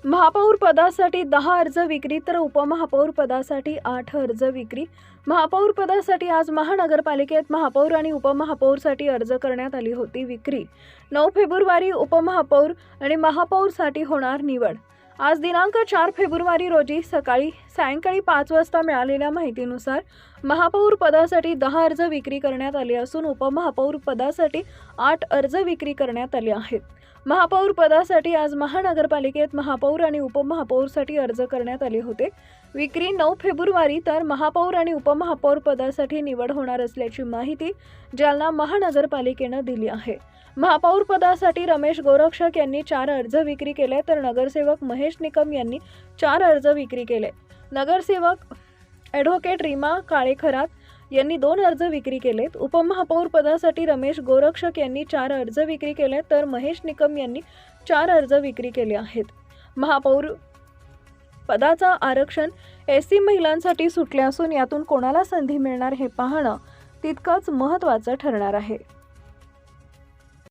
महापौर पदासाठी 10 अर्ज विक्री तर उपमहापौर पदासाठी 8 अर्ज विक्री। महापौर पदासाठी आज महानगरपालिकेत महापौर आणि उपमहापौरसाठी अर्ज करण्यात आली होती विक्री। 9 फेब्रुवारी उपमहापौर आणि महापौरसाठी होणार निवड। आज दिनांक 4 फेब्रुवारी रोजी सायंकाळी 5 वाजता मिळालेल्या माहितीनुसार महापौर पदासाठी 10 अर्ज विक्री करण्यात आले असून उपमहापौर पदासाठी 8 अर्ज विक्री करण्यात आले आहेत। महापौर पदासाठी आज महानगरपालिकेत महापौर आणि उपमहापौरसाठी अर्ज करण्यात आले होते विक्री 9 फेब्रुवारी तर महापौर आणि उपमहापौर पदासाठी निवड होणार असल्याची माहिती जालना महानगरपालिकेने दिली आहे। महापौर पदासाठी रमेश गोरक्षक यांनी 4 अर्ज विक्री केले तर नगरसेवक महेश निकम यांनी 4 अर्ज विक्री केले। नगरसेवक ॲडव्होकेट रीमा काळेखरात यांनी 2 अर्ज विक्री केलेत। उपमहापौर पदासाठी रमेश गोरक्षक यांनी 4 अर्ज विक्री केले तर महेश निकम यांनी 4 अर्ज विक्री केले आहेत। महापौर पदाचा आरक्षण एससी महिलांसाठी सुटले असून यातून कोणाला संधी मिळणार हे पाहणं तितकंच महत्त्वाचं ठरणार आहे।